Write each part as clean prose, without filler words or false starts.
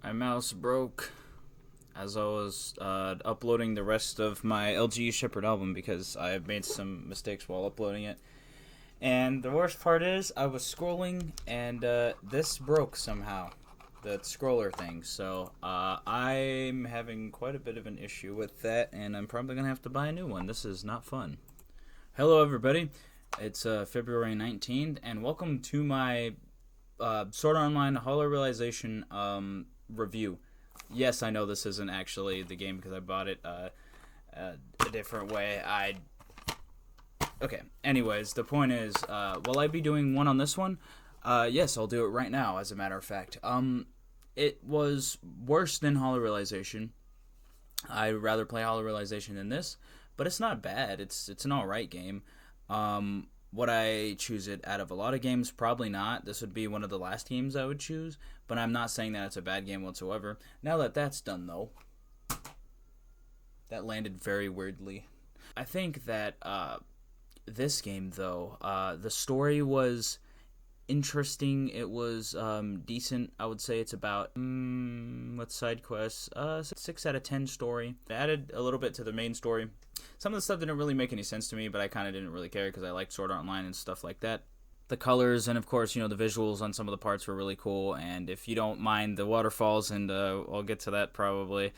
My mouse broke as I was uploading the rest of my LGE Shepherd album because I have made some mistakes while uploading it. And the worst part is, I was scrolling and this broke somehow, the scroller thing. So I'm having quite a bit of an issue with that, and I'm probably going to have to buy a new one. This is not fun. Hello, everybody. It's February 19th, and welcome to my Sword Art Online Hollow Realization review. Yes, I know this isn't actually the game because I bought it a different way. Okay, anyways, the point is, will I be doing one on this one? Yes, I'll do it right now, as a matter of fact. It was worse than Hollow Realization. I'd rather play Hollow Realization than this, but it's not bad. It's an alright game. Would I choose it out of a lot of games? Probably not. This would be one of the last games I would choose, but I'm not saying that it's a bad game whatsoever. Now that that's done, though, that landed very weirdly. I think that this game, though, the story was interesting. It was decent. I would say it's about what's side quests? 6 out of 10 story. I added a little bit to the main story. Some of the stuff didn't really make any sense to me, but I kind of didn't really care because I liked Sword Art Online and stuff like that. The colors and, of course, the visuals on some of the parts were really cool. And if you don't mind the waterfalls, and I'll get to that probably.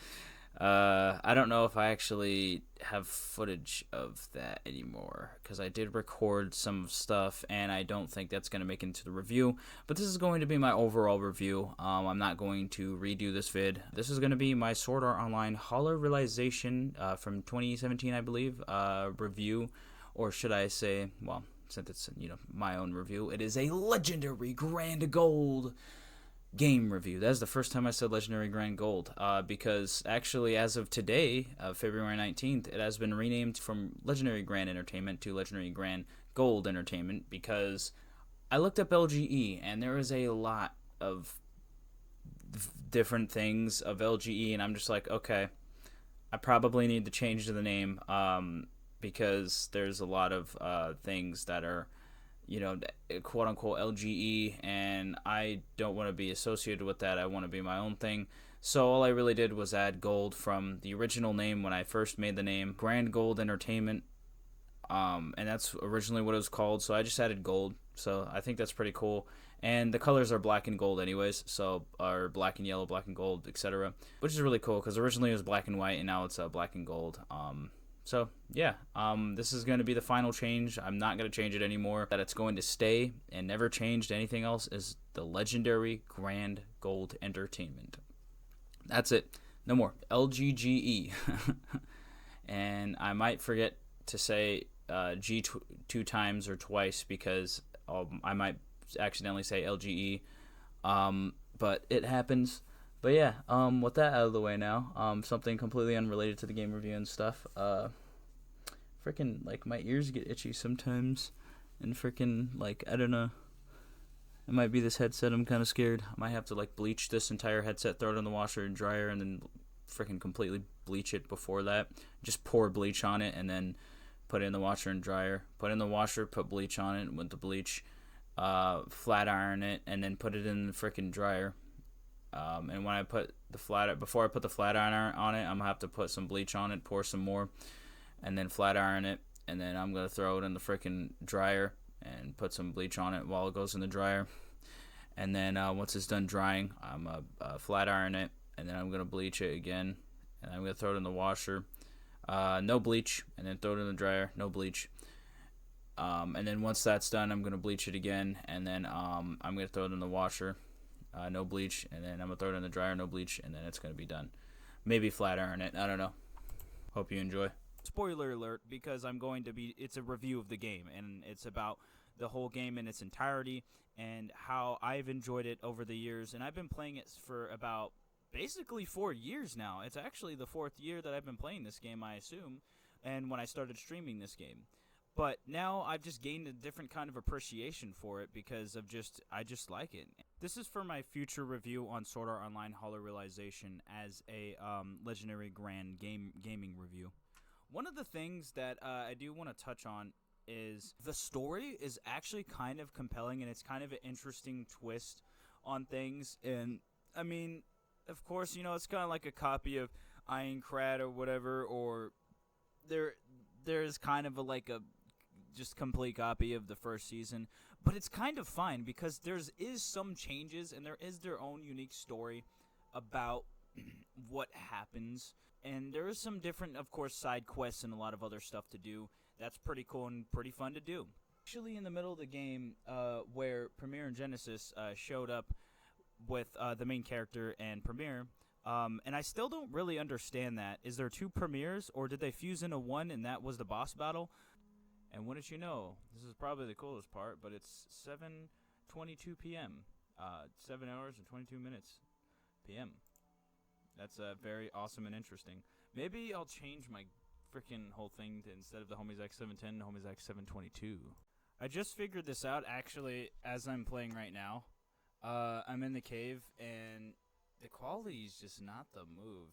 I don't know if I actually have footage of that anymore because I did record some stuff and I don't think that's going to make it into the review, but this is going to be my overall review. I'm not going to redo this vid. This is going to be my Sword Art Online Hollow Realization from 2017, I believe, review, or should I say, well, since it's my own review, it is a legendary grand gold game review. That's the first time I said Legendary Grand Gold, because actually as of today, February 19th, it has been renamed from Legendary Grand Entertainment to Legendary Grand Gold Entertainment, because I looked up LGE and there is a lot of different things of LGE, and I'm just like, okay, I probably need to change the name, because there's a lot of things that are quote unquote LGE, and I don't want to be associated with that. I want to be my own thing. So all I really did was add gold from the original name when I first made the name, Grand Gold Entertainment, and that's originally what it was called. So I just added gold. So I think that's pretty cool. And the colors are black and gold anyways, so are black and yellow, black and gold, etc. Which is really cool because originally it was black and white, and now it's black and gold. So, yeah, this is going to be the final change. I'm not going to change it anymore. That it's going to stay and never change to anything else is the Legendary Grand Gold Entertainment. That's it. No more. LGGE. And I might forget to say G two times or twice because I might accidentally say LGE. But it happens. But yeah, with that out of the way now, something completely unrelated to the game review and stuff, freaking, like, my ears get itchy sometimes, and freaking, like, I don't know, it might be this headset. I'm kind of scared. I might have to, like, bleach this entire headset, throw it in the washer and dryer, and then freaking completely bleach it before that. Just pour bleach on it, and then put it in the washer and dryer. Put it in the washer, put bleach on it with the bleach, flat iron it, and then put it in the freaking dryer. And when I put before I put the flat iron on it, I'm gonna have to put some bleach on it, pour some more, and then flat iron it, and then I'm gonna throw it in the freaking dryer and put some bleach on it while it goes in the dryer. And then once it's done drying, I'm gonna flat iron it, and then I'm gonna bleach it again, and I'm gonna throw it in the washer, no bleach, and then throw it in the dryer, no bleach. And then once that's done, I'm gonna bleach it again, and then I'm gonna throw it in the washer. No bleach, and then I'm gonna throw it in the dryer, no bleach, and then it's gonna be done. Maybe flat iron it. I don't know. Hope you enjoy. Spoiler alert, because it's a review of the game, and it's about the whole game in its entirety and how I've enjoyed it over the years. And I've been playing it for about basically 4 years now. It's actually the 4th year that I've been playing this game, I assume, and when I started streaming this game. But now I've just gained a different kind of appreciation for it because I just like it. This is for my future review on Sword Art Online Hollow Realization as a Legendary Grand gaming review. One of the things that I do want to touch on is the story is actually kind of compelling, and it's kind of an interesting twist on things. And I mean, of course, it's kind of like a copy of Ironclad or whatever, or there's kind of like a just complete copy of the first season, but it's kind of fine because is some changes and there is their own unique story about what happens, and there is some different, of course, side quests and a lot of other stuff to do. That's pretty cool and pretty fun to do. Actually, in the middle of the game, where Premiere and Genesis showed up with the main character and Premiere. And I still don't really understand that. Is there two Premieres, or did they fuse into one and that was the boss battle? And wouldn't you know, this is probably the coolest part, but it's 7:22 p.m. 7 hours and 22 minutes p.m. That's very awesome and interesting. Maybe I'll change my freaking whole thing to, instead of the Homies X710, Homies X722. I just figured this out, actually, as I'm playing right now. I'm in the cave, and the quality is just not the move.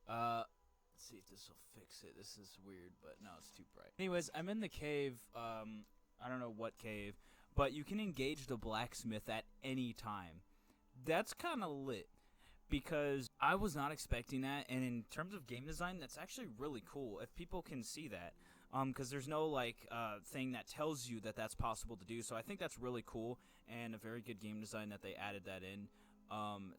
Let's see if this will fix it. This is weird, but no, it's too bright. Anyways, I'm in the cave. I don't know what cave, but you can engage the blacksmith at any time. That's kind of lit, because I was not expecting that, and in terms of game design, that's actually really cool if people can see that, because there's no thing that tells you that that's possible to do. So I think that's really cool and a very good game design that they added that in.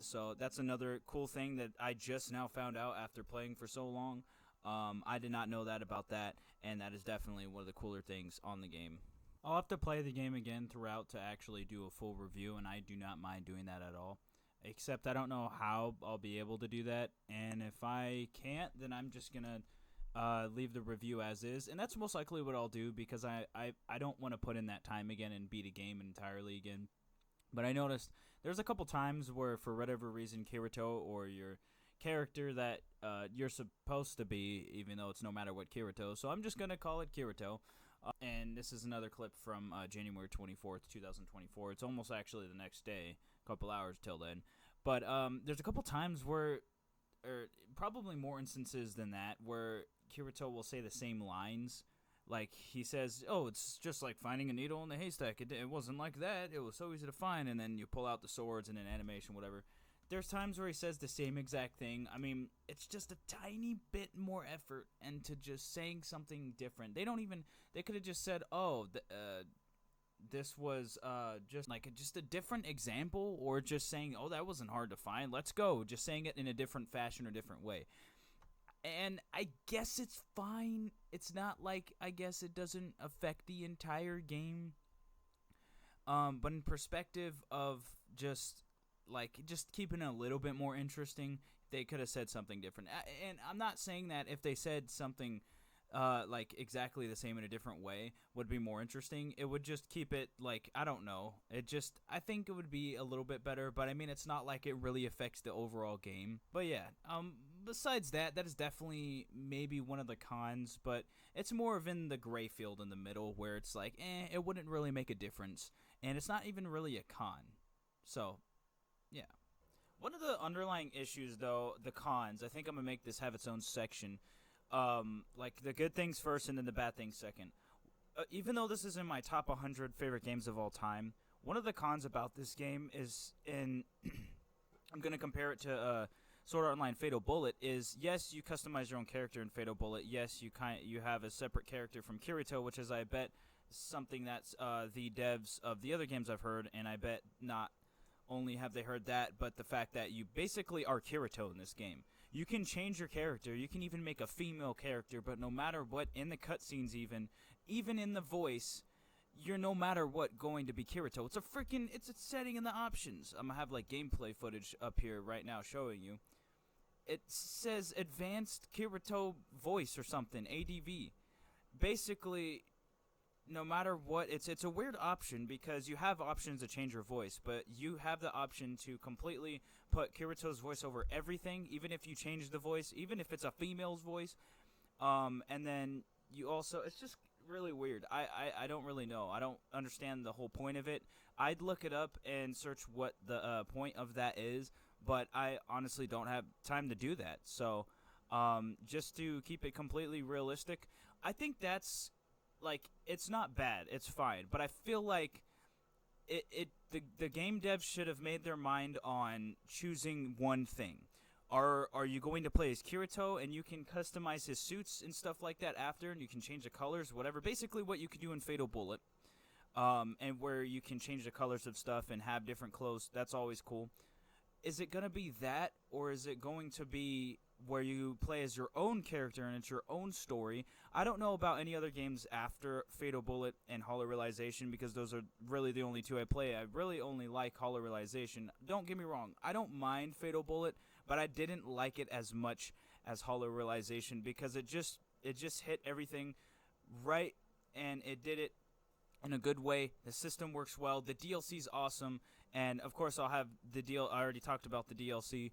So that's another cool thing that I just now found out after playing for so long. I did not know that about that, and that is definitely one of the cooler things on the game. I'll have to play the game again throughout to actually do a full review, and I do not mind doing that at all. Except I don't know how I'll be able to do that, and if I can't, then I'm just going to leave the review as is, and that's most likely what I'll do, because I don't want to put in that time again and beat a game entirely again. But I noticed there's a couple times where, for whatever reason, Kirito or your character that you're supposed to be, even though it's no matter what Kirito, so I'm just going to call it Kirito. And this is another clip from January 24th, 2024. It's almost actually the next day, a couple hours till then. But there's a couple times where, or probably more instances than that, where Kirito will say the same lines. Like, he says, oh, it's just like finding a needle in the haystack. It wasn't like that. It was so easy to find. And then you pull out the swords and an animation, whatever. There's times where he says the same exact thing. I mean, it's just a tiny bit more effort into just saying something different. They could have just said, oh, this was just a different example, or just saying, oh, that wasn't hard to find. Let's go. Just saying it in a different fashion or different way. And I guess it's fine. It's not like, I guess it doesn't affect the entire game. But in perspective of just keeping it a little bit more interesting, they could have said something different. And I'm not saying that if they said something exactly the same in a different way would be more interesting. It would just keep it, I don't know. I think it would be a little bit better, but I mean, it's not like it really affects the overall game. But yeah, besides that is definitely maybe one of the cons, but it's more of in the gray field in the middle where it's like, it wouldn't really make a difference, and it's not even really a con. So, yeah. One of the underlying issues, though, the cons, I think I'm going to make this have its own section. The good things first and then the bad things second. Even though this is in my top 100 favorite games of all time, one of the cons about this game is I'm going to compare it to Sword Art Online Fatal Bullet, is yes, you customize your own character in Fatal Bullet. Yes, you have a separate character from Kirito, which is, I bet, something that's the devs of the other games I've heard, and I bet not only have they heard that, but the fact that you basically are Kirito in this game. You can change your character. You can even make a female character, but no matter what, in the cutscenes even in the voice, you're no matter what going to be Kirito. It's a setting in the options. I'm going to have gameplay footage up here right now showing you. It says advanced Kirito voice or something, ADV. Basically, no matter what, it's a weird option because you have options to change your voice, but you have the option to completely put Kirito's voice over everything, even if you change the voice, even if it's a female's voice. And then you also, it's just really weird. I don't really know. I don't understand the whole point of it. I'd look it up and search what the point of that is, but I honestly don't have time to do that. So, just to keep it completely realistic, I think that's, it's not bad. It's fine. But I feel like the game devs should have made their mind on choosing one thing. Are you going to play as Kirito and you can customize his suits and stuff like that after, and you can change the colors, whatever. Basically, what you could do in Fatal Bullet, and where you can change the colors of stuff and have different clothes. That's always cool. Is it gonna be that, or is it going to be where you play as your own character and it's your own story? I don't know about any other games after Fatal Bullet and Hollow Realization, because those are really the only two I play. I really only like Hollow Realization. Don't get me wrong, I don't mind Fatal Bullet, but I didn't like it as much as Hollow Realization, because it just hit everything right, and it did it in a good way. The system works well. The DLC's awesome. And, of course, I'll have the deal. I already talked about the DLC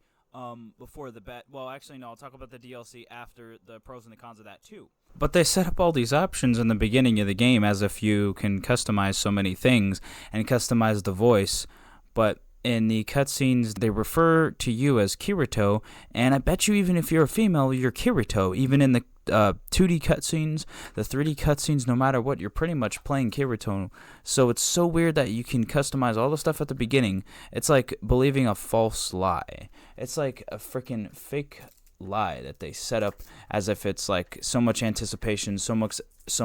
before the bet. Well, actually, no, I'll talk about the DLC after the pros and the cons of that, too. But they set up all these options in the beginning of the game as if you can customize so many things and customize the voice. But in the cutscenes, they refer to you as Kirito, and I bet you even if you're a female, you're Kirito. Even in the 2D cutscenes, the 3D cutscenes, no matter what, you're pretty much playing Kirito. So it's so weird that you can customize all the stuff at the beginning. It's like believing a false lie. It's like a freaking fake lie that they set up as if it's like so much anticipation, so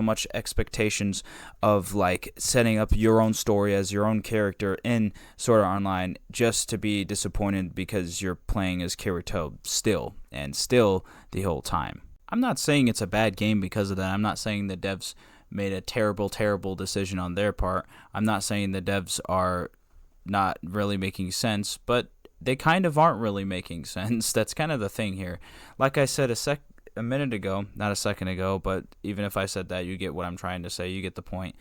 much expectations of like setting up your own story as your own character in Sword Art Online, just to be disappointed because you're playing as Kirito still the whole time. I'm not saying it's a bad game because of that. I'm not saying the devs made a terrible decision on their part. I'm not saying the devs are not really making sense, but they kind of aren't really making sense. That's kind of the thing here. Like I said a minute ago, not a second ago, but even if I said that, you get what I'm trying to say. You get the point.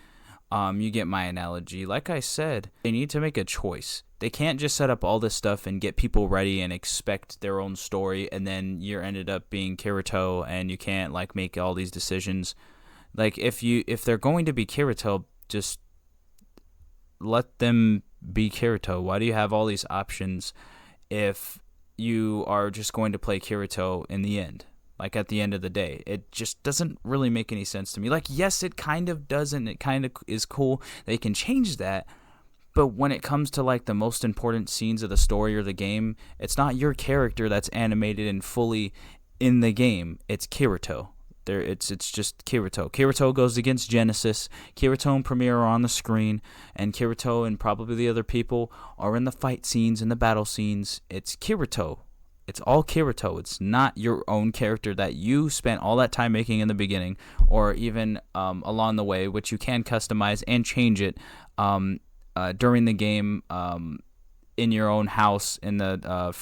You get my analogy. Like I said, they need to make a choice. They can't just set up all this stuff and get people ready and expect their own story, and then you're ended up being Kirito and you can't like make all these decisions. Like if they're going to be Kirito, just let them be Kirito. Why do you have all these options if you are just going to play Kirito in the end? Like at the end of the day, it just doesn't really make any sense to me. Like, yes, it kind of does, and it kind of is cool. They can change that. But when it comes to like the most important scenes of the story or the game, it's not your character that's animated and fully in the game. It's Kirito. It's just Kirito. Kirito goes against Genesis. Kirito and Premiere are on the screen, and Kirito and probably the other people are in the fight scenes and the battle scenes. It's Kirito. It's all Kirito. It's not your own character that you spent all that time making in the beginning, or even along the way, which you can customize and change it during the game in your own house in the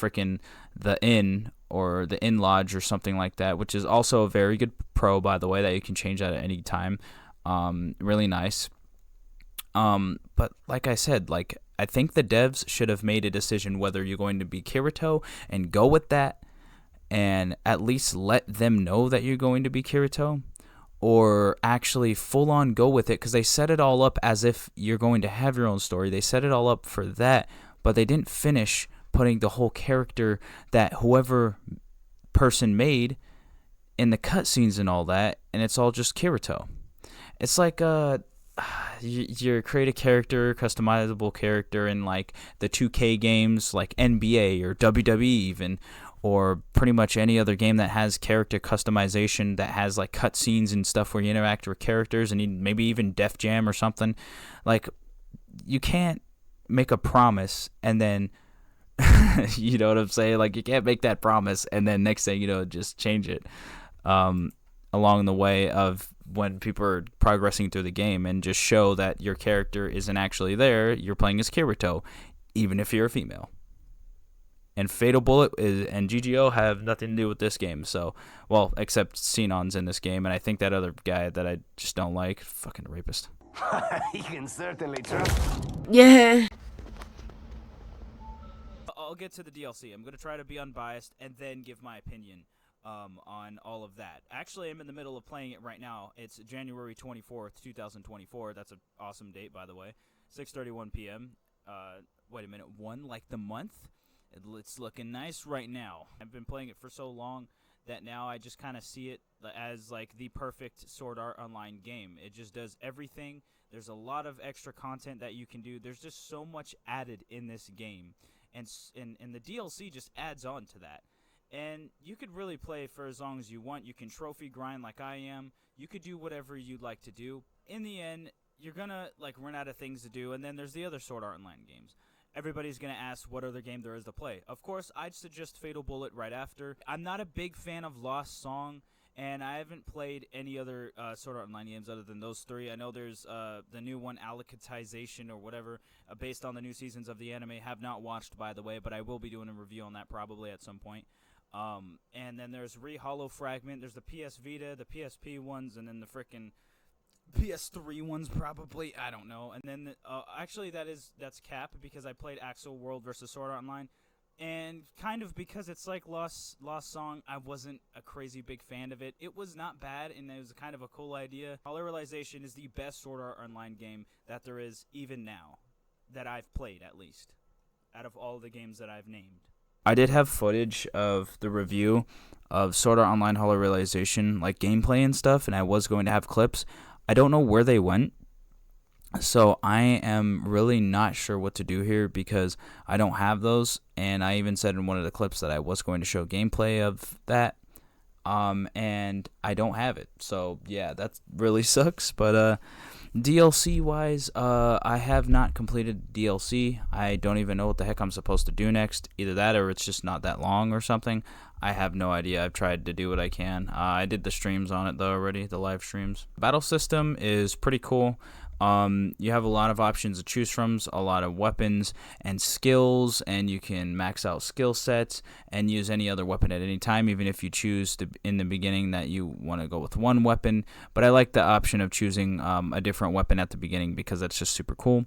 the inn or the inn lodge or something like that, which is also a very good pro, by the way, that you can change that at any time. Really nice. But like I said, like I think the devs should have made a decision whether you're going to be Kirito and go with that, and at least let them know that you're going to be Kirito, or actually full on go with it, because they set it all up as if you're going to have your own story. They set it all up for that, but they didn't finish putting the whole character that whoever person made in the cutscenes and all that, and it's all just Kirito. It's like you create a character, customizable character in like the 2K games, like NBA or WWE even, or pretty much any other game that has character customization, that has like cutscenes and stuff where you interact with characters, and maybe even Def Jam or something. Like, you can't make a promise and then you know what I'm saying? Like, you can't make that promise and then next thing you know, just change it along the way of when people are progressing through the game, and just show that your character isn't actually there. You're playing as Kirito, even if you're a female. And Fatal Bullet and GGO have nothing to do with this game. So, well, except Xenon's in this game, and I think that other guy that I just don't like, fucking rapist. You can certainly trust. Yeah. I'll get to the DLC. I'm going to try to be unbiased and then give my opinion on all of that. Actually, I'm in the middle of playing it right now. It's January 24th, 2024. That's an awesome date, by the way. 6:31 p.m. Wait a minute. Like the month? It's looking nice right now. I've been playing it for so long that now I just kind of see it as like the perfect Sword Art Online game. It just does everything. There's a lot of extra content that you can do. There's just so much added in this game, and the DLC just adds on to that. And you could really play for as long as you want. You can trophy grind like I am. You could do whatever you'd like to do. In the end, you're gonna like run out of things to do. And then there's the other Sword Art Online games. Everybody's gonna ask what other game there is to play. Of course, I'd suggest Fatal Bullet right after. I'm not a big fan of Lost Song, and I haven't played any other Sword Art Online games other than those three. I know there's the new one, Alicatization or whatever, based on the new seasons of the anime. Have not watched, by the way, but I will be doing a review on that probably at some point. And then there's Hollow Fragment. There's the PS Vita, the PSP ones, and then the frickin' PS3 ones probably. I don't know. And then actually that's cap because I played Axel World versus Sword Art Online, and kind of because it's like Lost Song, I wasn't a crazy big fan of it. It was not bad, and it was kind of a cool idea. Hollow Realization is the best Sword Art Online game that there is even now, that I've played at least, out of all the games that I've named. I did have footage of the review of Sword Art Online Hollow Realization, like gameplay and stuff, and I was going to have clips. I don't know where they went, so I am really not sure what to do here because I don't have those, and I even said in one of the clips that I was going to show gameplay of that, and I don't have it. So, yeah, that really sucks, but DLC-wise, I have not completed DLC. I don't even know what the heck I'm supposed to do next. Either that or it's just not that long or something. I have no idea. I've tried to do what I can. I did the streams on it, though, already, the live streams. Battle system is pretty cool. You have a lot of options to choose from, a lot of weapons and skills, and you can max out skill sets and use any other weapon at any time, even if you choose to, in the beginning that you want to go with one weapon. But I like the option of choosing a different weapon at the beginning because that's just super cool.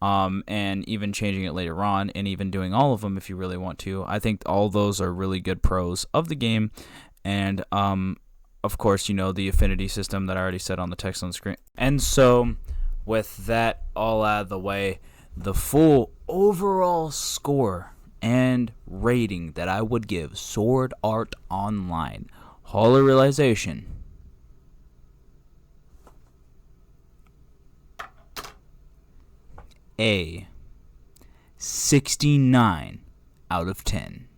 And even changing it later on, and even doing all of them if you really want to. I think all those are really good pros of the game. And of course, you know, the affinity system that I already said on the text on the screen. And so, with that all out of the way, the full overall score and rating that I would give Sword Art Online Hollow Realization a 69 out of 10.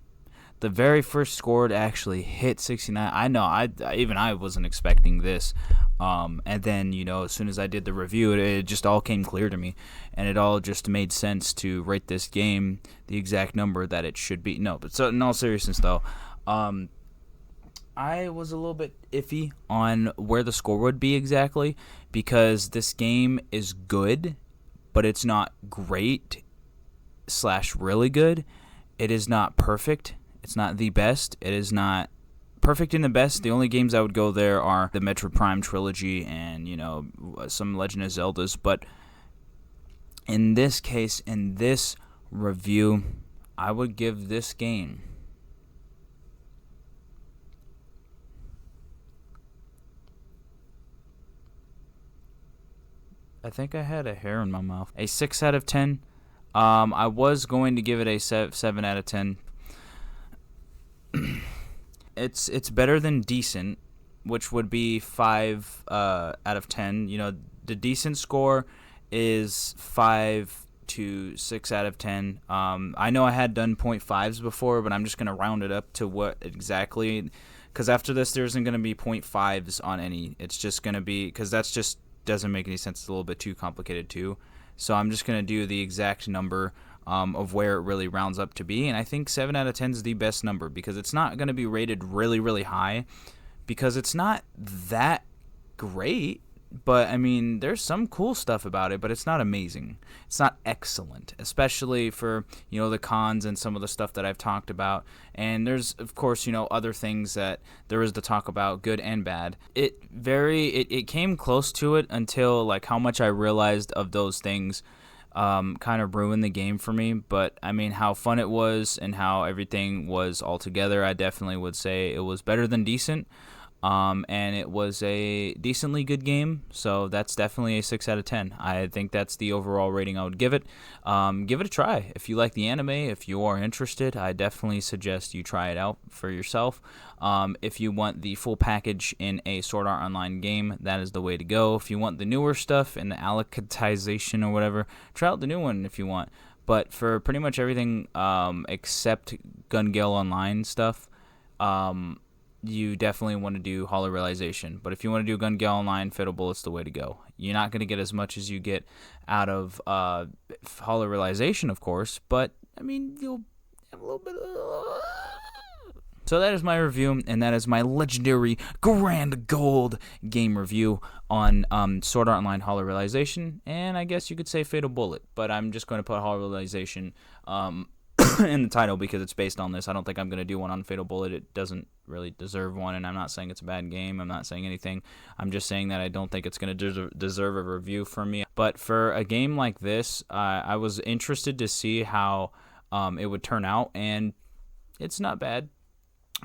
The very first score to actually hit 69. I know, I wasn't expecting this. And then, you know, as soon as I did the review, it just all came clear to me. And it all just made sense to rate this game the exact number that it should be. No, but so in all seriousness, though, I was a little bit iffy on where the score would be exactly, because this game is good, but it's not great / really good. It is not perfect. It's not the best. It is not perfect in the best. The only games I would go there are the Metroid Prime trilogy and, you know, some Legend of Zeldas. But in this case, in this review, I would give this game I think I had a hair in my mouth. A 6 out of 10. I was going to give it a 7 out of 10. It's better than decent, which would be 5 out of 10. You know, the decent score is 5 to 6 out of 10. I know I had done 0.5s before, but I'm just going to round it up to what exactly, because after this there isn't going to be 0.5s on any. It's just going to be, because that's just doesn't make any sense. It's a little bit too complicated too. So I'm just going to do the exact number of where it really rounds up to be. And I think 7 out of 10 is the best number, because it's not going to be rated really, really high, because it's not that great. But, I mean, there's some cool stuff about it, but it's not amazing. It's not excellent, especially for, you know, the cons and some of the stuff that I've talked about. And there's, of course, you know, other things that there is to talk about, good and bad. It came close to it until, like, how much I realized of those things kind of ruined the game for me. But, I mean, how fun it was and how everything was all together, I definitely would say it was better than decent. And it was a decently good game, so that's definitely a 6 out of 10. I think that's the overall rating I would give it. Give it a try. If you like the anime, if you are interested, I definitely suggest you try it out for yourself. If you want the full package in a Sword Art Online game, that is the way to go. If you want the newer stuff and the allocatization or whatever, try out the new one if you want. But for pretty much everything except Gun Gale Online stuff, you definitely want to do Hollow Realization. But if you want to do Gun Gale Online, Fatal Bullet's the way to go. You're not going to get as much as you get out of Hollow Realization, of course, but, I mean, you'll have a little bit of... So that is my review, and that is my legendary Grand Gold game review on Sword Art Online Hollow Realization, and I guess you could say Fatal Bullet, but I'm just going to put Hollow Realization in the title because it's based on this. I don't think I'm going to do one on Fatal Bullet. It doesn't really deserve one, and I'm not saying it's a bad game. I'm not saying anything. I'm just saying that I don't think it's going to deserve a review from me. But for a game like this, I was interested to see how it would turn out, and it's not bad.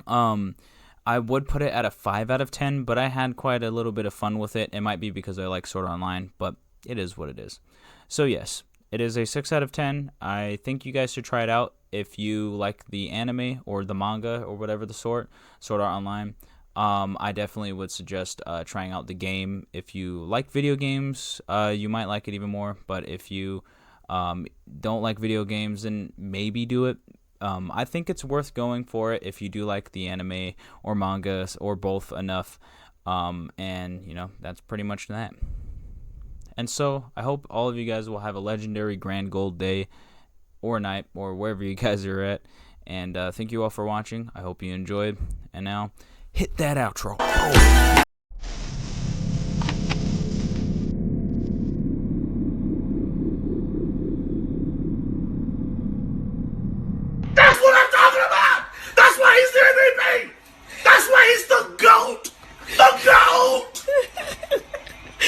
I would put it at a 5 out of 10, but I had quite a little bit of fun with it. It might be because I like Sword Art Online, but it is what it is. So yes, it is a 6 out of 10. I think you guys should try it out if you like the anime or the manga or whatever the Sword Art Online. I definitely would suggest trying out the game. If you like video games, you might like it even more. But if you don't like video games, then maybe do it. I think it's worth going for it if you do like the anime or manga or both enough. And, you know, that's pretty much that. And so I hope all of you guys will have a legendary Grand Gold day or night or wherever you guys are at. And thank you all for watching. I hope you enjoyed. And now hit that outro.